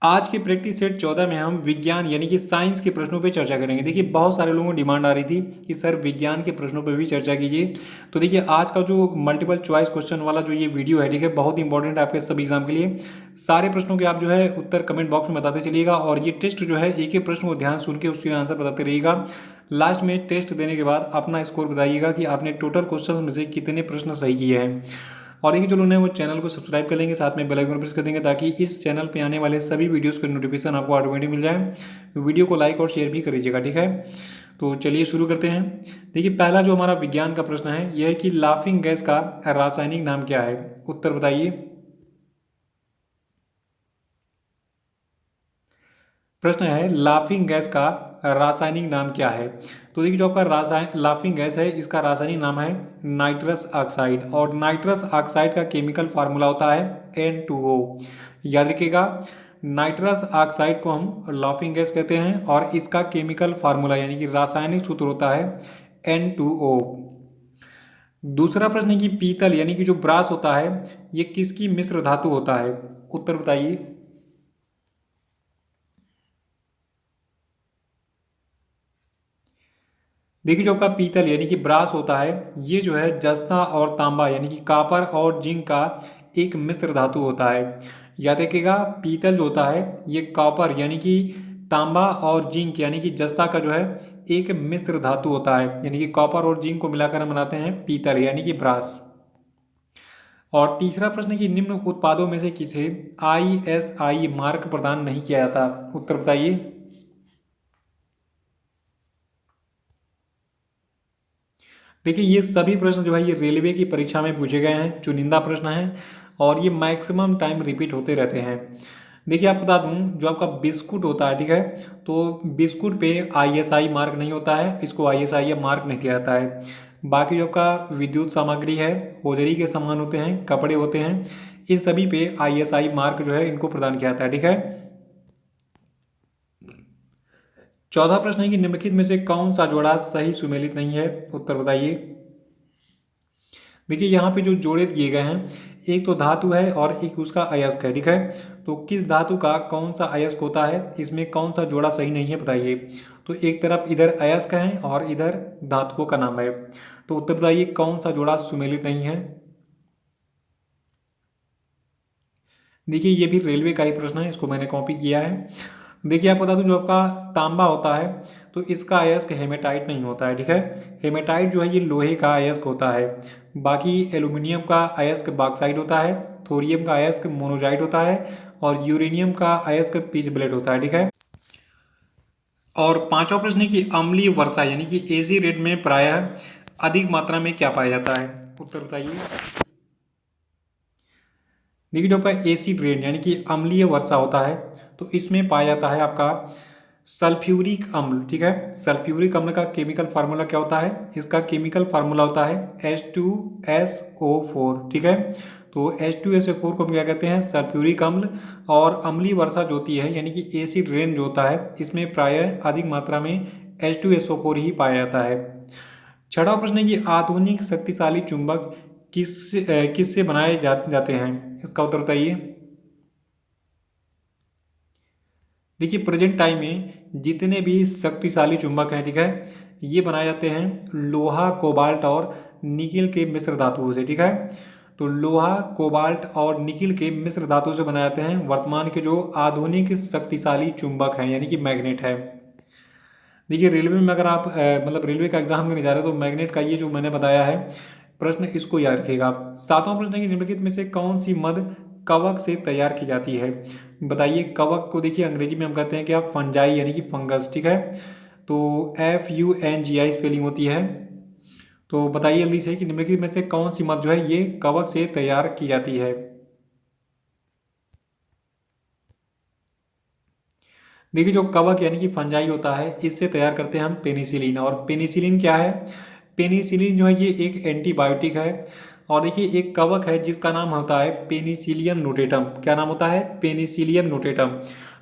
आज की practice set 14 में हम विज्ञान यानी कि साइंस के प्रश्नों पे चर्चा करेंगे। देखिए बहुत सारे लोगों को डिमांड आ रही थी कि सर विज्ञान के प्रश्नों पे भी चर्चा कीजिए। तो देखिए आज का जो मल्टीपल चॉइस क्वेश्चन वाला जो ये वीडियो है, ठीक है, बहुत इंपॉर्टेंट है आपके सब एग्जाम के लिए। सारे प्रश्नों के आप जो है उत्तर कमेंट बॉक्स में बताते चलिएगा और ये टेस्ट जो है एक एक प्रश्न को ध्यान सुन के उसके आंसर बताते रहिएगा। लास्ट में टेस्ट देने के बाद अपना स्कोर बताइएगा कि आपने टोटल क्वेश्चन में से कितने प्रश्न सही किए हैं। और देखिए जो लोग हैं वो चैनल को सब्सक्राइब कर लेंगे, साथ में बेल आइकन प्रेस कर देंगे ताकि इस चैनल पे आने वाले सभी वीडियोस के नोटिफिकेशन आपको ऑटोमेटिक मिल जाए। वीडियो को लाइक और शेयर भी कर लीजिएगा, ठीक है। तो चलिए शुरू करते हैं। देखिए पहला जो हमारा विज्ञान का प्रश्न है यह है कि लाफिंग गैस का रासायनिक नाम क्या है। उत्तर बताइए। प्रश्न है लाफिंग गैस का रासायनिक नाम क्या है। तो देखिए जो आपका रासायन लाफिंग गैस है इसका रासायनिक नाम है नाइट्रस ऑक्साइड और नाइट्रस ऑक्साइड का केमिकल फार्मूला होता है N2O। याद रखिएगा नाइट्रस ऑक्साइड को हम लाफिंग गैस कहते हैं और इसका केमिकल फार्मूला यानी कि रासायनिक सूत्र होता है N2O। दूसरा प्रश्न है कि पीतल यानी कि जो ब्रास होता है ये किसकी मिश्र धातु होता है। उत्तर बताइए। देखिए जो आपका पीतल यानी कि ब्रास होता है ये जो है जस्ता और तांबा यानी कि कापर और जिंक का एक मिश्र धातु होता है। याद रखिएगा पीतल जो होता है ये कॉपर यानी कि तांबा और जिंक यानी कि जस्ता का जो है एक मिश्र धातु होता है, यानी कि कॉपर और जिंक को मिलाकर हम बनाते हैं पीतल यानी कि ब्रास। और तीसरा प्रश्न है कि निम्न उत्पादों में से किसे ISI मार्क प्रदान नहीं किया जाता। उत्तर बताइए। देखिए ये सभी प्रश्न जो है ये रेलवे की परीक्षा में पूछे गए हैं, चुनिंदा प्रश्न हैं और ये मैक्सिमम टाइम रिपीट होते रहते हैं। देखिए आप बता दूं जो आपका बिस्कुट होता है, ठीक है, तो बिस्कुट पे ISI मार्क नहीं होता है, इसको ISI मार्क नहीं दिया जाता है। बाकी जो आपका विद्युत सामग्री है, होजरी के सामान होते हैं, कपड़े होते हैं, इन सभी पे ISI मार्क जो है इनको प्रदान किया जाता है, ठीक है। चौथा प्रश्न है कि निम्नलिखित में से कौन सा जोड़ा सही सुमेलित नहीं है। उत्तर बताइए। देखिए यहाँ पे जो जोड़े दिए गए हैं एक तो धातु है और एक उसका अयस्क है, ठीक है। तो किस धातु का कौन सा अयस्क होता है, इसमें कौन सा जोड़ा सही नहीं है बताइए। तो एक तरफ इधर अयस्क है और इधर धातुओं का नाम है, तो उत्तर बताइए कौन सा जोड़ा सुमेलित नहीं है। देखिए ये भी रेलवे का ही प्रश्न है, इसको मैंने कॉपी किया है। देखिए आप बता दूं जो आपका तांबा होता है तो इसका अयस्क हेमेटाइट नहीं होता है, ठीक है। हेमेटाइट जो है ये लोहे का अयस्क होता है। बाकी एल्यूमिनियम का अयस्क बॉक्साइट होता है, थोरियम का अयस्क मोनोजाइट होता है और यूरेनियम का अयस्क पिच ब्लेड होता है, ठीक है। और पांचवा प्रश्न है कि अम्लीय वर्षा यानी कि एसी रेड में प्रायः अधिक मात्रा में क्या पाया जाता है। उत्तर बताइए। देखिए जो आपका एसिड रेन यानी कि अम्लीय वर्षा होता है तो इसमें पाया जाता है आपका सल्फ्यूरिक अम्ल, ठीक है। सल्फ्यूरिक अम्ल का केमिकल फार्मूला क्या होता है, इसका केमिकल फार्मूला होता है H2SO4, ठीक है। तो H2SO4 को हम क्या कहते हैं, सल्फ्यूरिक अम्ल। और अम्लीय वर्षा जो होती है यानी कि एसिड रेन जो होता है इसमें प्रायः अधिक मात्रा में H2SO4 ही पाया जाता है। छठा प्रश्न है कि आधुनिक शक्तिशाली चुंबक किससे बनाए जाते हैं। इसका उत्तर बताइए। देखिए प्रेजेंट टाइम में जितने भी शक्तिशाली चुंबक हैं, ठीक है, ये बनाए जाते हैं लोहा, कोबाल्ट और निकिल के मिश्र धातुओं से, ठीक है। तो लोहा, कोबाल्ट और निकिल के मिश्र धातु से बनाए जाते हैं वर्तमान के जो आधुनिक शक्तिशाली चुंबक हैं यानी कि मैग्नेट है। देखिए रेलवे में अगर आप मतलब रेलवे का एग्जाम देने जा रहे हो तो मैग्नेट का ये जो मैंने बताया है प्रश्न इसको याद रखिएगा। सातवां प्रश्न है कि निम्नलिखित में से कौन सी मद कवक से तैयार की जाती है। बताइए। कवक को देखिए अंग्रेजी में हम कहते हैं क्या, फंजाई यानी कि फंगस, ठीक है। तो FUNGI स्पेलिंग होती है। तो बताइए जल्दी से कि निम्नलिखित में से कौन सी मद जो है ये कवक से तैयार की जाती है। देखिए जो कवक यानी कि फंजाई होता है इससे तैयार करते हैं हम पेनिसिलिन। और पेनिसिलिन क्या है, पेनिसिलिन जो है ये एक एंटीबायोटिक है। और देखिए एक कवक है जिसका नाम होता है पेनिसिलियम नोटेटम। क्या नाम होता है, पेनिसिलियम नोटेटम।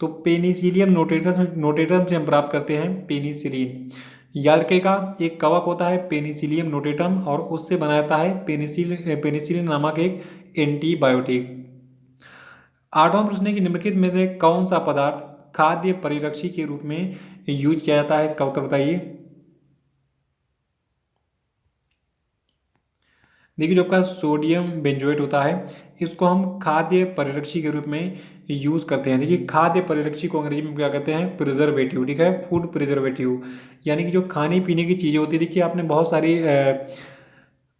तो पेनिसिलियम नोटेटम नोटेटम से हम प्राप्त करते हैं पेनिसिलिन। याद रखिएगा एक कवक होता है पेनिसिलियम नोटेटम और उससे बनाया जाता है पेनिसिलिन नामक एक एंटीबायोटिक। 8वां प्रश्न है कि निम्नलिखित में से कौन सा पदार्थ खाद्य परिरक्षी के रूप में यूज किया जाता है, इसका उत्तर बताइए। देखिए जो आपका सोडियम बेंजोएट होता है, इसको हम खाद्य परिरक्षी के रूप में यूज करते हैं। देखिए खाद्य परिरक्षी को अंग्रेजी में क्या कहते हैं, प्रिजर्वेटिव, ठीक है, फूड प्रिजर्वेटिव। यानी कि जो खाने पीने की चीज़ें होती है, देखिए आपने बहुत सारी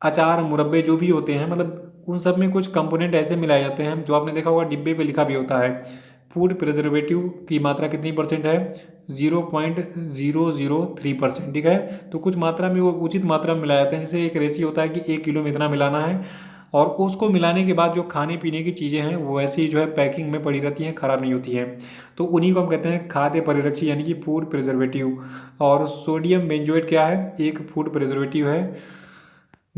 अचार मुरब्बे जो भी होते हैं, मतलब उन सब में कुछ कंपोनेंट ऐसे मिलाए जाते हैं जो आपने देखा होगा डिब्बे पे लिखा भी होता है। फूड प्रिजर्वेटिव की मात्रा कितनी परसेंट है, 0.003%, ठीक है। तो कुछ मात्रा में वो उचित मात्रा में मिलाए जाते हैं, जैसे एक रेशियो होता है कि 1 किलो में इतना मिलाना है, और उसको मिलाने के बाद जो खाने पीने की चीज़ें हैं वो ऐसी जो है पैकिंग में पड़ी रहती हैं, ख़राब नहीं होती हैं। तो उन्हीं को हम कहते हैं खाद्य परिरक्षी यानी कि फूड प्रिजर्वेटिव। और सोडियम बेंजोएट क्या है, एक फूड प्रिजर्वेटिव है।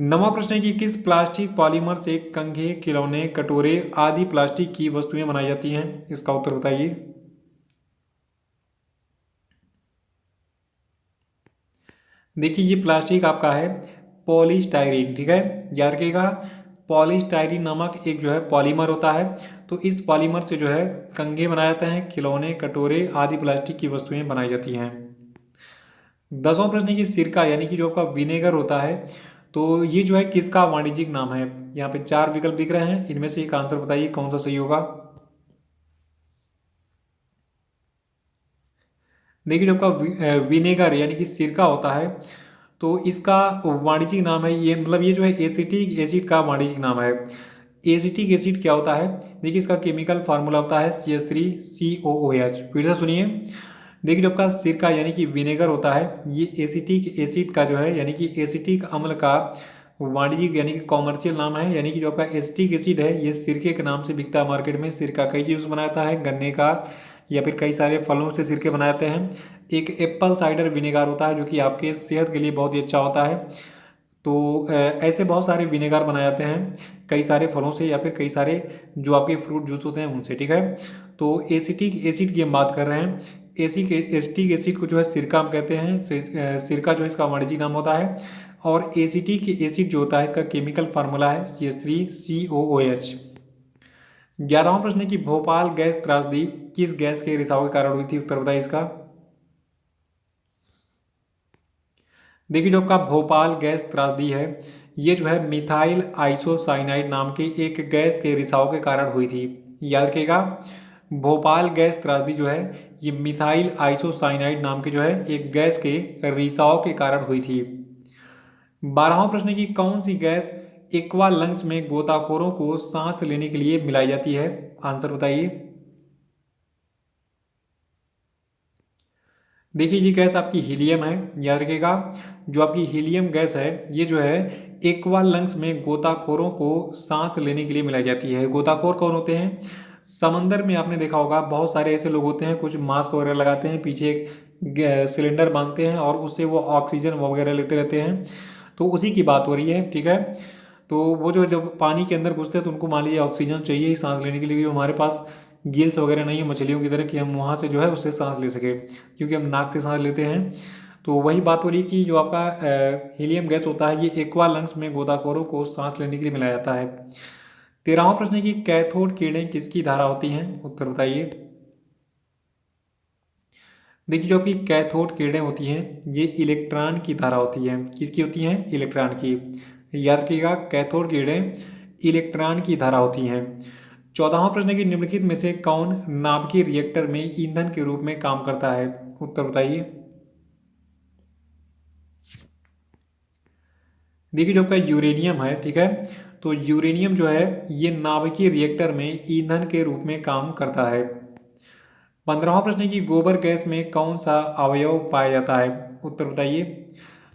9वां प्रश्न है कि किस प्लास्टिक पॉलीमर से कंघे, खिलौने, कटोरे आदि प्लास्टिक की वस्तुएं बनाई जाती हैं, इसका उत्तर बताइए। देखिए ये प्लास्टिक आपका है पॉलीस्टाइरीन, ठीक है, याद रखिएगा। पॉलीस्टाइरीन नामक एक जो है पॉलीमर होता है, तो इस पॉलीमर से जो है कंघे बनाए जाते हैं, खिलौने, कटोरे आदि प्लास्टिक की वस्तुएं बनाई जाती हैं। 10वां प्रश्न है कि सिरका यानी कि जो आपका विनेगर होता है, तो ये जो है किसका वाणिज्यिक नाम है। यहाँ पे 4 विकल्प दिख रहे हैं, इनमें से एक आंसर बताइए कौन सा सही होगा। देखिए जो आपका विनेगर यानी कि सिरका होता है, तो इसका वाणिज्यिक नाम है, ये मतलब ये जो है एसिटिक एसिड का वाणिज्यिक नाम है। एसिटिक एसिड क्या होता है, देखिए इसका केमिकल फार्मूला होता है CH3COOH। फिर से सुनिए, देखिए जो आपका सिरका यानी कि विनेगर होता है, ये एसिटिक एसिड का जो है यानी कि एसिटिक अम्ल का वाणिज्यिक यानी कि कॉमर्शियल नाम है। यानी कि जो आपका एसिटिक एसिड है ये सिरके के नाम से बिकता है मार्केट में। सिरका कई चीज़ों से बनाता है, गन्ने का या फिर कई सारे फलों से सिरके बनाते हैं। एक एप्पल साइडर विनेगर होता है जो कि आपके सेहत के लिए बहुत ही अच्छा होता है। तो ऐसे बहुत सारे विनेगर बनाए जाते हैं कई सारे फलों से या फिर कई सारे जो आपके फ्रूट जूस होते हैं उनसे, ठीक है। तो एसिटिक एसिड की हम बात कर रहे हैं। एसिटिक एसिड को जो है सिरका हम कहते हैं, सिरका जो है इसका वाणिज्यिक नाम होता है। और एसिटिक एसिड जो होता है इसका केमिकल फार्मूला है CH3COOH। 11वां प्रश्न है कि भोपाल गैस त्रासदी किस गैस के रिसाव के कारण हुई थी, उत्तर बताइए इसका। देखिए जो आपका भोपाल गैस त्रासदी है, ये जो है मिथाइल आइसोसाइनाइड नाम के एक गैस के रिसाव के कारण हुई थी, याद रखिएगा। भोपाल गैस त्रासदी जो है ये मिथाइल आइसोसाइनाइड नाम के जो है एक गैस के रिसाव के कारण हुई थी। 12वां प्रश्न है कि कौन सी गैस एक्वा लंग्स में गोताखोरों को सांस लेने के लिए मिलाई जाती है, आंसर बताइए। देखिए ये गैस आपकी हीलियम है, याद रखिएगा। जो आपकी हीलियम गैस है ये जो है एक्वा लंग्स में गोताखोरों को सांस लेने के लिए मिलाई जाती है। गोताखोर कौन होते हैं, समंदर में आपने देखा होगा बहुत सारे ऐसे लोग होते हैं, कुछ मास्क वगैरह लगाते हैं, पीछे एक सिलेंडर बांधते हैं और उससे वो ऑक्सीजन वगैरह लेते रहते हैं। तो उसी की बात हो रही है, ठीक है। तो वो जो जब पानी के अंदर घुसते हैं तो उनको मान लीजिए ऑक्सीजन चाहिए सांस लेने के लिए, क्योंकि हमारे पास गिल्स वगैरह नहीं है मछलियों की तरह कि हम वहाँ से जो है उससे सांस ले सके, क्योंकि हम नाक से सांस लेते हैं। तो वही बात हो रही कि जो आपका हीलियम गैस होता है ये एक्वा लंग्स में गोताखोरों को सांस लेने के लिए मिलाया जाता है। 13वां प्रश्न है कि कैथोड किरणें किसकी धारा होती हैं, उत्तर बताइए। देखिए जो आपकी कैथोड किरणें होती हैं ये इलेक्ट्रॉन की धारा होती है, किसकी होती हैं, इलेक्ट्रॉन की। याद रखिएगा कैथोड किरणें इलेक्ट्रॉन की धारा होती हैं। 14वां प्रश्न है कि निम्नलिखित में से कौन नाभिकीय रिएक्टर में ईंधन के रूप में काम करता है, उत्तर बताइए। देखिए जो आपका यूरेनियम है, ठीक है, तो यूरेनियम जो है ये नाभिकीय रिएक्टर में ईंधन के रूप में काम करता है। 15वां प्रश्न है कि गोबर गैस में कौन सा अवयव पाया जाता है, उत्तर बताइए।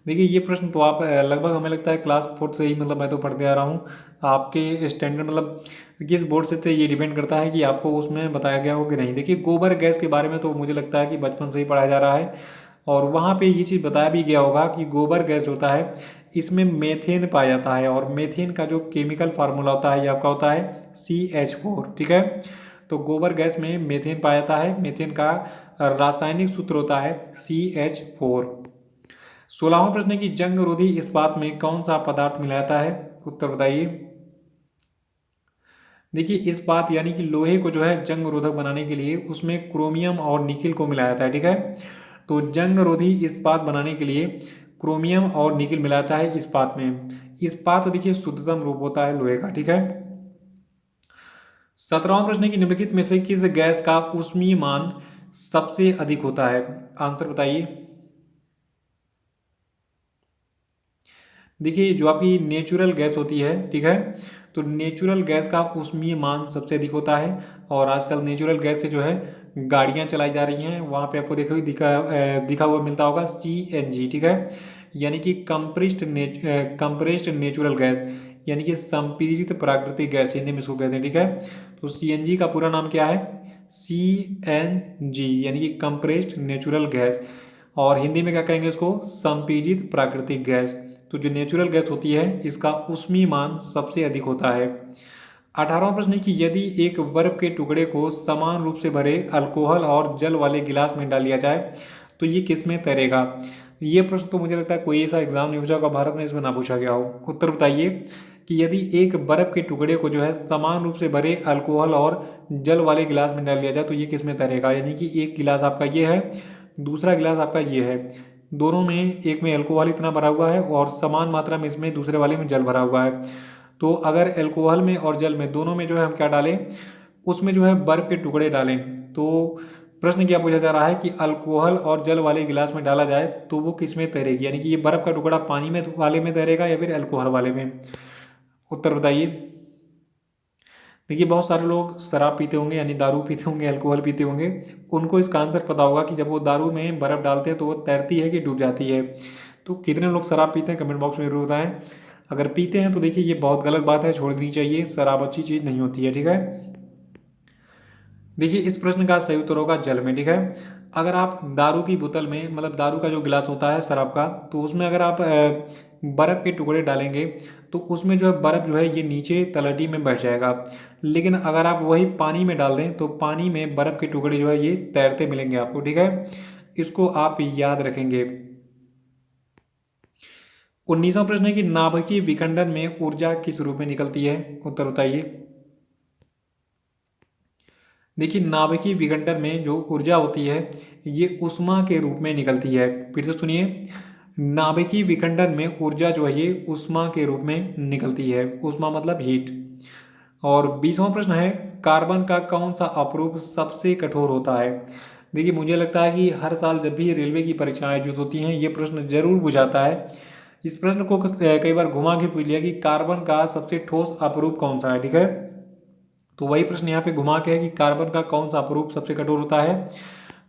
देखिए ये प्रश्न तो आप लगभग हमें लगता है क्लास 4 से ही मतलब मैं तो पढ़ते आ रहा हूँ। आपके स्टैंडर्ड मतलब किस बोर्ड से थे ये डिपेंड करता है कि आपको उसमें बताया गया हो कि नहीं। देखिए गोबर गैस के बारे में तो मुझे लगता है कि बचपन से ही पढ़ाया जा रहा है, और वहाँ पे ये चीज़ बताया भी गया होगा कि गोबर गैस होता है इसमें मेथेन पाया जाता है, और मेथेन का जो केमिकल फार्मूला होता है ये आपका होता है CH4, ठीक है। तो गोबर गैस में मेथेन पाया जाता है, मेथेन का रासायनिक सूत्र होता है CH4। 16वां प्रश्न है कि जंग रोधी इस्पात में कौन सा पदार्थ मिलाया जाता है, उत्तर बताइए। देखिए इस्पात यानी कि लोहे को जो है जंग रोधक बनाने के लिए उसमें क्रोमियम और निकिल को मिलाया जाता है, ठीक है। तो जंग रोधी इस्पात बनाने के लिए क्रोमियम और निकिल मिलाता है इस्पात में। इस्पात देखिए शुद्धतम रूप होता है लोहे का, ठीक है। 17वां प्रश्न है कि निम्नलिखित में से किस गैस का ऊष्मीय मान सबसे अधिक होता है? आंसर बताइए। देखिए जो आपकी नेचुरल गैस होती है, ठीक है, तो नेचुरल गैस का ऊष्मीय मान सबसे अधिक होता है। और आजकल नेचुरल गैस से जो है गाड़ियां चलाई जा रही हैं, वहाँ पे आपको दिखा हुआ मिलता होगा CNG, ठीक है, यानी कि कंप्रेस्ड नेचुरल गैस, यानी कि संपीड़ित प्राकृतिक गैस हिंदी में इसको कहते हैं, ठीक है। तो CNG का पूरा नाम क्या है? CNG यानी कि कंप्रेस्ड नेचुरल गैस, और हिंदी में क्या कहेंगे इसको? संपीड़ित प्राकृतिक गैस। तो जो नेचुरल गैस होती है इसका ऊष्मीय मान सबसे अधिक होता है। 18वां प्रश्न है कि यदि एक बर्फ के टुकड़े को समान रूप से भरे अल्कोहल और जल वाले गिलास में डाल दिया जाए तो ये किस में तैरेगा? ये प्रश्न तो मुझे लगता है कोई ऐसा एग्जाम नहीं पूछा होगा भारत में इसमें ना पूछा गया हो। उत्तर बताइए कि यदि एक बर्फ के टुकड़े को जो है समान रूप से भरे अल्कोहल और जल वाले गिलास में डाल दिया जाए तो ये किस में तैरेगा? यानी कि एक गिलास आपका ये है, दूसरा गिलास आपका ये है, दोनों में एक में अल्कोहल इतना भरा हुआ है और समान मात्रा में इसमें दूसरे वाले में जल भरा हुआ है। तो अगर अल्कोहल में और जल में दोनों में जो है हम क्या डालें? उसमें जो है बर्फ के टुकड़े डालें। तो प्रश्न क्या पूछा जा रहा है कि अल्कोहल और जल वाले गिलास में डाला जाए तो वो किस में तैरेगी? यानी कि ये बर्फ का टुकड़ा पानी में वाले में तैरेगा या फिर अल्कोहल वाले में? उत्तर बताइए। देखिए बहुत सारे लोग शराब पीते होंगे, यानी दारू पीते होंगे, अल्कोहल पीते होंगे, उनको इसका आंसर पता होगा कि जब वो दारू में बर्फ़ डालते हैं तो वो तैरती है कि डूब जाती है। तो कितने लोग शराब पीते हैं कमेंट बॉक्स में जरूर बताएं। अगर पीते हैं तो देखिए ये बहुत गलत बात है, छोड़ देनी चाहिए, शराब अच्छी चीज़ नहीं होती है, ठीक है। देखिए इस प्रश्न का सही उत्तर होगा जल में, ठीक है। अगर आप दारू की बोतल में, मतलब दारू का जो गिलास होता है शराब का, तो उसमें अगर आप बर्फ़ के टुकड़े डालेंगे तो उसमें जो है बर्फ़ जो है ये नीचे तलहटी में बैठ जाएगा। लेकिन अगर आप वही पानी में डाल दें तो पानी में बर्फ़ के टुकड़े जो है ये तैरते मिलेंगे आपको, ठीक है। इसको आप याद रखेंगे। 19वां प्रश्न है कि नाभिकीय विखंडन में ऊर्जा किस रूप में निकलती है? उत्तर बताइए। देखिए नाभिकीय विघटन में जो ऊर्जा होती है ये ऊष्मा के रूप में निकलती है। फिर से सुनिए, नाभिकीय विखंडन में ऊर्जा जो है ये ऊष्मा के रूप में निकलती है। ऊष्मा मतलब हीट। और 20वां प्रश्न है, कार्बन का कौन सा अपरूप सबसे कठोर होता है? देखिए मुझे लगता है कि हर साल जब भी रेलवे की परीक्षाएं जो होती हैं ये प्रश्न जरूर पूछाता है। इस प्रश्न को कई बार घुमा के पूछ लिया कि कार्बन का सबसे ठोस अपरूप कौन सा है, ठीक है। तो वही प्रश्न यहाँ पे घुमा के है कि कार्बन का कौन सा अपरूप सबसे कठोर होता है?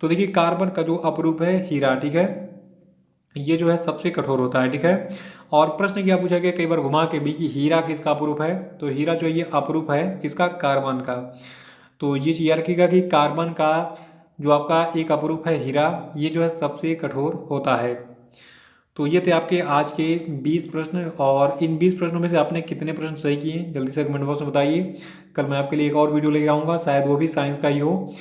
तो देखिए कार्बन का जो अपरूप है हीरा, ठीक है, ये जो है सबसे कठोर होता है, ठीक है। और प्रश्न क्या पूछा गया कई बार घुमा के भी कि हीरा किसका अपरूप है? तो हीरा जो है ये अपरूप है किसका? कार्बन का। तो ये चीज याद रखिएगा कि कार्बन का जो आपका एक अपरूप है हीरा, ये जो है सबसे कठोर होता है। तो ये थे आपके आज के 20 प्रश्न, और इन 20 प्रश्नों में से आपने कितने प्रश्न सही किए जल्दी से कमेंट बॉक्स में बताइए। कल मैं आपके लिए एक और वीडियो लेके आऊँगा, शायद वो भी साइंस का ही हो।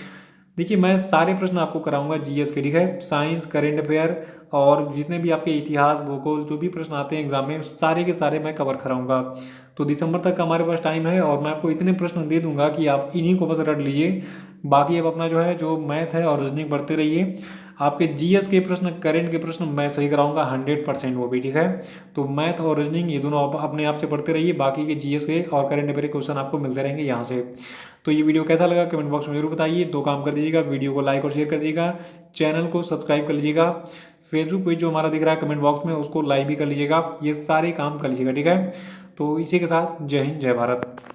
देखिए मैं सारे प्रश्न आपको कराऊंगा GS के, ठीक है, साइंस, करेंट अफेयर और जितने भी आपके इतिहास, भूगोल, जो भी प्रश्न आते हैं एग्जाम में सारे के सारे मैं कवर कराऊंगा। तो दिसंबर तक हमारे पास टाइम है और मैं आपको इतने प्रश्न दे दूंगा कि आप इन्हीं को बस रट लीजिए। बाकी अब अपना जो है जो मैथ है और रीजनिंग पढ़ते रहिए। आपके GS के प्रश्न, करेंट के प्रश्न मैं सही कराऊंगा 100%, वो भी, ठीक है। तो मैथ और रीजनिंग ये दोनों आप अपने आप से पढ़ते रहिए, बाकी के GS के और करेंट अफेयर के क्वेश्चन आपको मिलते रहेंगे यहाँ से। तो ये वीडियो कैसा लगा कमेंट बॉक्स में जरूर बताइए। दो काम कर दीजिएगा, वीडियो को लाइक और शेयर कर दीजिएगा, चैनल को सब्सक्राइब कर लीजिएगा, फेसबुक पेज जो हमारा दिख रहा है कमेंट बॉक्स में उसको लाइक भी कर लीजिएगा। ये सारे काम कर लीजिएगा, ठीक है। तो इसी के साथ जय हिंद, जय भारत।